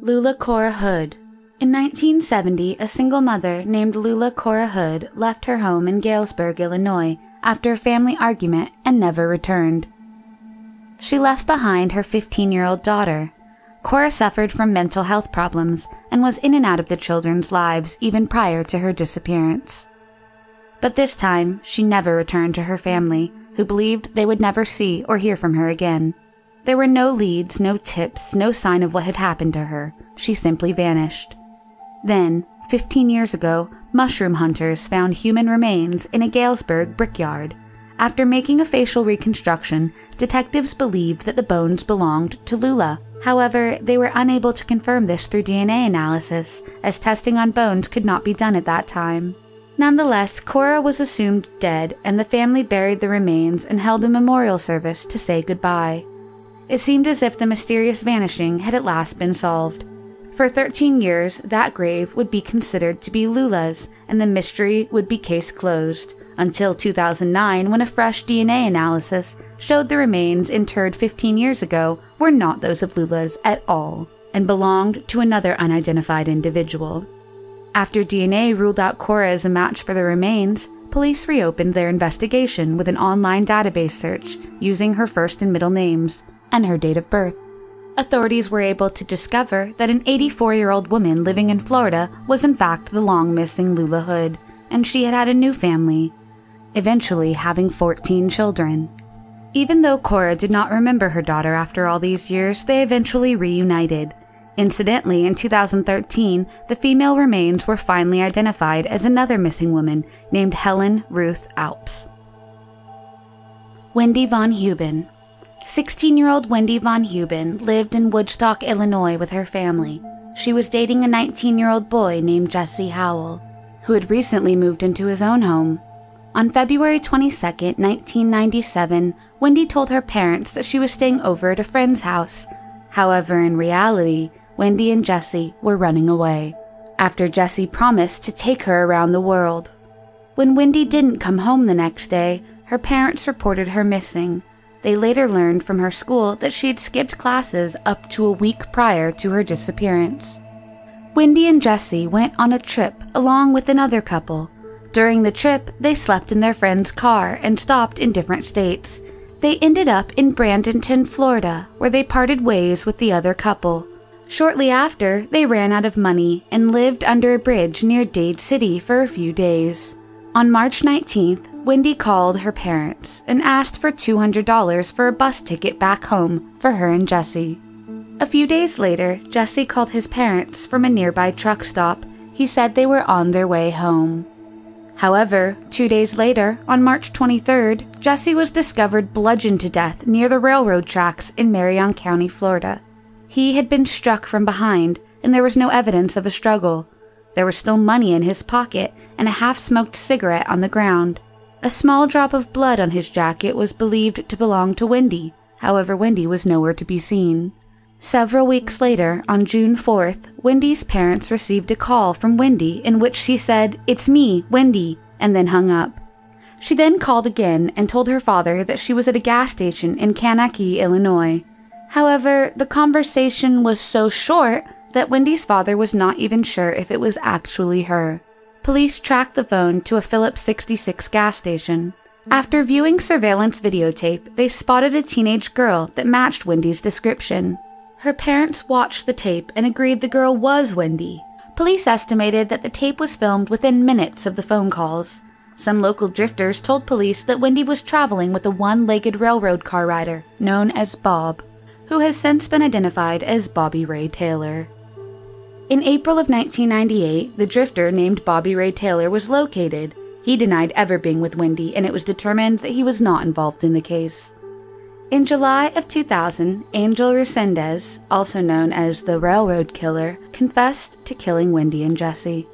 Lula Cora Hood. In 1970, a single mother named Lula Cora Hood left her home in Galesburg, Illinois, after a family argument and never returned. She left behind her 15-year-old daughter. Cora suffered from mental health problems and was in and out of the children's lives even prior to her disappearance. But this time, she never returned to her family, who believed they would never see or hear from her again. There were no leads, no tips, no sign of what had happened to her. She simply vanished. Then, 15 years ago, mushroom hunters found human remains in a Galesburg brickyard. After making a facial reconstruction, detectives believed that the bones belonged to Lula. However, they were unable to confirm this through DNA analysis, as testing on bones could not be done at that time. Nonetheless, Cora was assumed dead, and the family buried the remains and held a memorial service to say goodbye. It seemed as if the mysterious vanishing had at last been solved. For 13 years, that grave would be considered to be Lula's, and the mystery would be case closed, until 2009 when a fresh DNA analysis showed the remains interred 15 years ago were not those of Lula's at all, and belonged to another unidentified individual. After DNA ruled out Cora as a match for the remains, police reopened their investigation with an online database search using her first and middle names and her date of birth. Authorities were able to discover that an 84-year-old woman living in Florida was in fact the long-missing Lula Hood, and she had had a new family, eventually having 14 children. Even though Cora did not remember her daughter after all these years, they eventually reunited. Incidentally, in 2013, the female remains were finally identified as another missing woman named Helen Ruth Alps. Wendy Von Huben. 16-year-old Wendy Von Huben lived in Woodstock, Illinois with her family. She was dating a 19-year-old boy named Jesse Howell, who had recently moved into his own home. On February 22, 1997, Wendy told her parents that she was staying over at a friend's house. However, in reality, Wendy and Jesse were running away, after Jesse promised to take her around the world. When Wendy didn't come home the next day, her parents reported her missing. They later learned from her school that she had skipped classes up to a week prior to her disappearance. Wendy and Jesse went on a trip along with another couple. During the trip, they slept in their friend's car and stopped in different states. They ended up in Bradenton, Florida, where they parted ways with the other couple. Shortly after, they ran out of money and lived under a bridge near Dade City for a few days. On March 19th, Wendy called her parents and asked for $200 for a bus ticket back home for her and Jesse. A few days later, Jesse called his parents from a nearby truck stop. He said they were on their way home. However, 2 days later, on March 23rd, Jesse was discovered bludgeoned to death near the railroad tracks in Marion County, Florida. He had been struck from behind, and there was no evidence of a struggle. There was still money in his pocket and a half-smoked cigarette on the ground. A small drop of blood on his jacket was believed to belong to Wendy. However, Wendy was nowhere to be seen. Several weeks later, on June 4th, Wendy's parents received a call from Wendy in which she said, "It's me, Wendy," and then hung up. She then called again and told her father that she was at a gas station in Kankakee, Illinois. However, the conversation was so short that Wendy's father was not even sure if it was actually her. Police tracked the phone to a Phillips 66 gas station. After viewing surveillance videotape, they spotted a teenage girl that matched Wendy's description. Her parents watched the tape and agreed the girl was Wendy. Police estimated that the tape was filmed within minutes of the phone calls. Some local drifters told police that Wendy was traveling with a one-legged railroad car rider known as Bob, who has since been identified as Bobby Ray Taylor. In April of 1998, the drifter named Bobby Ray Taylor was located. He denied ever being with Wendy, and it was determined that he was not involved in the case. In July of 2000, Angel Resendez, also known as the Railroad Killer, confessed to killing Wendy and Jesse.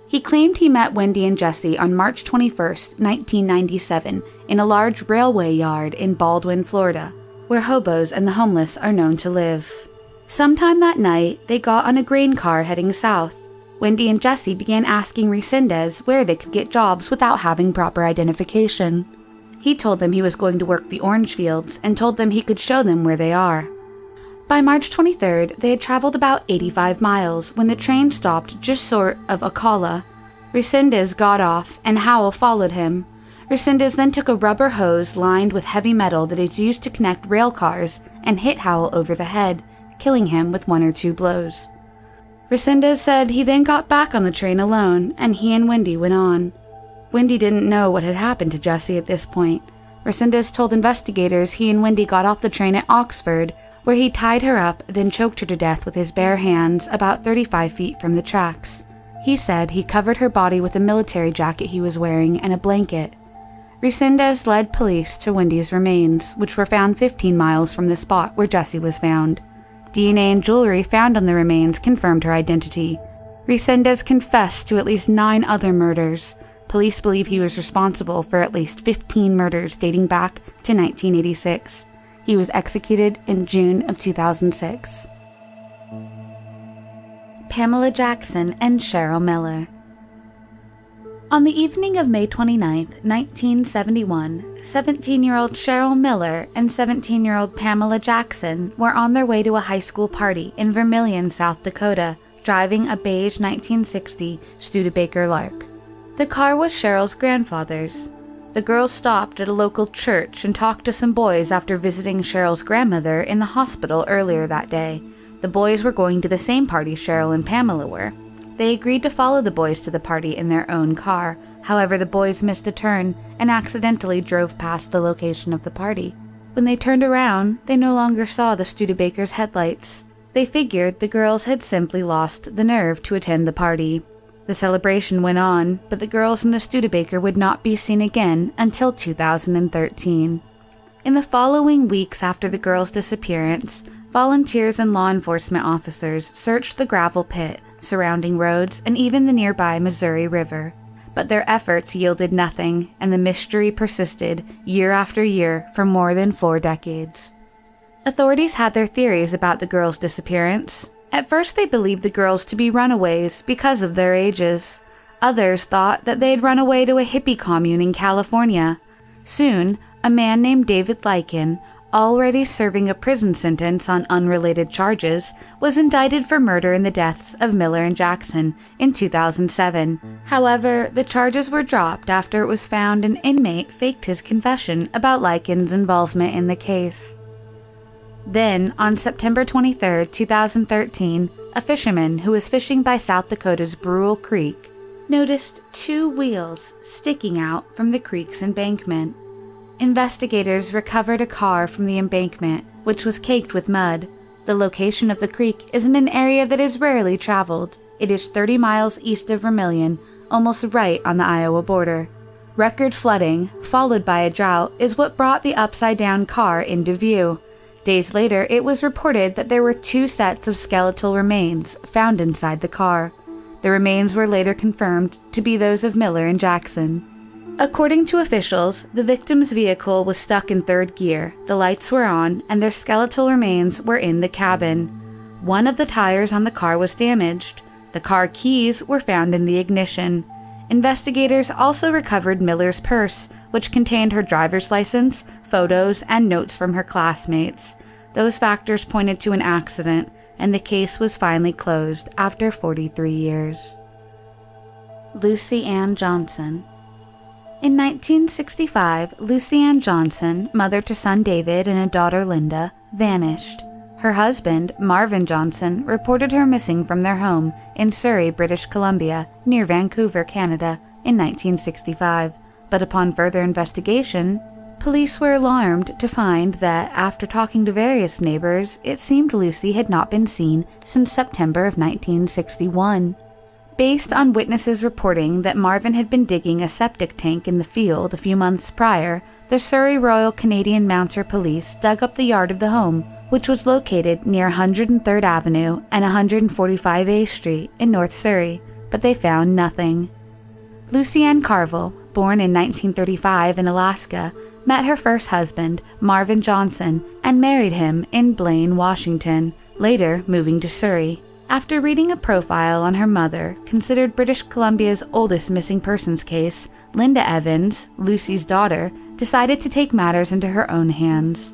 He claimed he met Wendy and Jesse on March 21, 1997, in a large railway yard in Baldwin, Florida, where hobos and the homeless are known to live. Sometime that night, they got on a grain car heading south. Wendy and Jesse began asking Resendez where they could get jobs without having proper identification. He told them he was going to work the orange fields and told them he could show them where they are. By March 23rd, they had traveled about 85 miles when the train stopped just short of Ocala. Resendez got off, and Howell followed him. Resendez then took a rubber hose lined with heavy metal that is used to connect rail cars and hit Howell over the head, killing him with 1 or 2 blows. Resendez said he then got back on the train alone, and he and Wendy went on. Wendy didn't know what had happened to Jesse at this point. Resendez told investigators he and Wendy got off the train at Oxford, where he tied her up, then choked her to death with his bare hands about 35 feet from the tracks. He said he covered her body with a military jacket he was wearing and a blanket. Resendez led police to Wendy's remains, which were found 15 miles from the spot where Jesse was found. DNA and jewelry found on the remains confirmed her identity. Resendez confessed to at least 9 other murders. Police believe he was responsible for at least 15 murders dating back to 1986. He was executed in June of 2006. Pamela Jackson and Cheryl Miller. On the evening of May 29, 1971, 17-year-old Cheryl Miller and 17-year-old Pamela Jackson were on their way to a high school party in Vermillion, South Dakota, driving a beige 1960 Studebaker Lark. The car was Cheryl's grandfather's. The girls stopped at a local church and talked to some boys after visiting Cheryl's grandmother in the hospital earlier that day. The boys were going to the same party Cheryl and Pamela were. They agreed to follow the boys to the party in their own car. However, the boys missed a turn and accidentally drove past the location of the party. When they turned around, they no longer saw the Studebakers' headlights. They figured the girls had simply lost the nerve to attend the party. The celebration went on, but the girls and the Studebaker would not be seen again until 2013. In the following weeks after the girls' disappearance, volunteers and law enforcement officers searched the gravel pit, surrounding roads, and even the nearby Missouri River. But their efforts yielded nothing, and the mystery persisted year after year for more than 4 decades. Authorities had their theories about the girls' disappearance. At first, they believed the girls to be runaways because of their ages. Others thought that they'd run away to a hippie commune in California. Soon, a man named David Lycan, already serving a prison sentence on unrelated charges, was indicted for murder in the deaths of Miller and Jackson in 2007. However, the charges were dropped after it was found an inmate faked his confession about Lycan's involvement in the case. Then, on September 23, 2013, a fisherman who was fishing by South Dakota's Brule Creek noticed 2 wheels sticking out from the creek's embankment. Investigators recovered a car from the embankment, which was caked with mud. The location of the creek is in an area that is rarely traveled. It is 30 miles east of Vermillion, almost right on the Iowa border. Record flooding, followed by a drought, is what brought the upside-down car into view. Days later, it was reported that there were 2 sets of skeletal remains found inside the car. The remains were later confirmed to be those of Miller and Jackson. According to officials, the victim's vehicle was stuck in 3rd gear, the lights were on, and their skeletal remains were in the cabin. One of the tires on the car was damaged. The car keys were found in the ignition. Investigators also recovered Miller's purse, which contained her driver's license, photos, and notes from her classmates. Those factors pointed to an accident, and the case was finally closed after 43 years. Lucy Ann Johnson. In 1965, Lucy Ann Johnson, mother to son David and a daughter Linda, vanished. Her husband, Marvin Johnson, reported her missing from their home in Surrey, British Columbia, near Vancouver, Canada, in 1965. But upon further investigation, police were alarmed to find that, after talking to various neighbors, it seemed Lucy had not been seen since September of 1961. Based on witnesses reporting that Marvin had been digging a septic tank in the field a few months prior, the Surrey Royal Canadian Mounted Police dug up the yard of the home, which was located near 103rd Avenue and 145A Street in North Surrey, but they found nothing. Lucy Ann Carville, born in 1935 in Alaska, met her first husband, Marvin Johnson, and married him in Blaine, Washington, later moving to Surrey. After reading a profile on her mother, considered British Columbia's oldest missing persons case, Linda Evans, Lucy's daughter, decided to take matters into her own hands.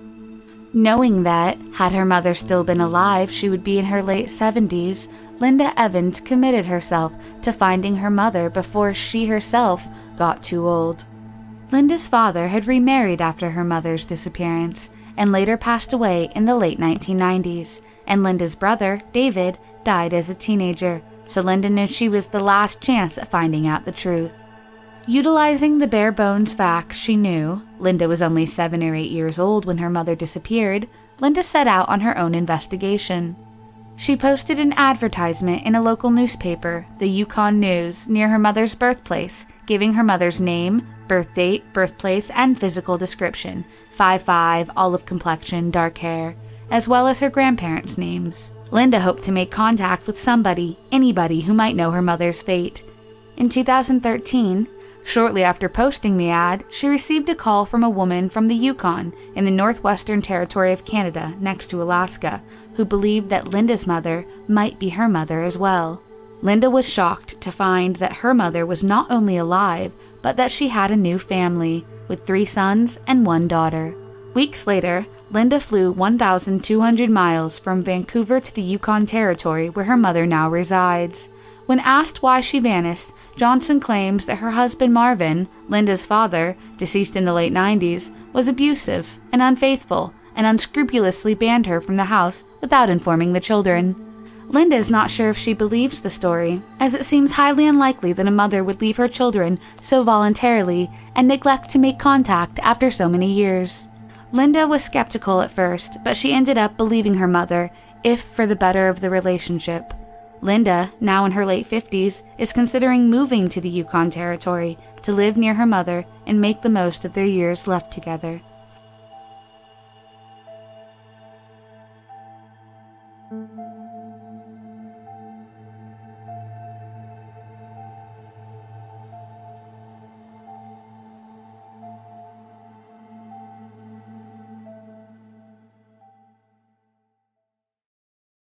Knowing that, had her mother still been alive, she would be in her late 70s, Linda Evans committed herself to finding her mother before she herself got too old. Linda's father had remarried after her mother's disappearance and later passed away in the late 1990s, and Linda's brother, David, died as a teenager, so Linda knew she was the last chance at finding out the truth. Utilizing the bare-bones facts she knew, Linda was only 7 or 8 years old when her mother disappeared, Linda set out on her own investigation. She posted an advertisement in a local newspaper, the Yukon News, near her mother's birthplace, giving her mother's name, birth date, birthplace, and physical description, 5'5", olive complexion, dark hair, as well as her grandparents' names. Linda hoped to make contact with somebody, anybody who might know her mother's fate. In 2013, shortly after posting the ad, she received a call from a woman from the Yukon in the Northwestern Territory of Canada next to Alaska, who believed that Linda's mother might be her mother as well. Linda was shocked to find that her mother was not only alive, but that she had a new family, with 3 sons and 1 daughter. Weeks later, Linda flew 1,200 miles from Vancouver to the Yukon Territory where her mother now resides. When asked why she vanished, Johnson claims that her husband Marvin, Linda's father, deceased in the late 90s, was abusive and unfaithful and unscrupulously banned her from the house without informing the children. Linda is not sure if she believes the story, as it seems highly unlikely that a mother would leave her children so voluntarily and neglect to make contact after so many years. Linda was skeptical at first, but she ended up believing her mother, if for the better of the relationship. Linda, now in her late 50s, is considering moving to the Yukon Territory to live near her mother and make the most of their years left together.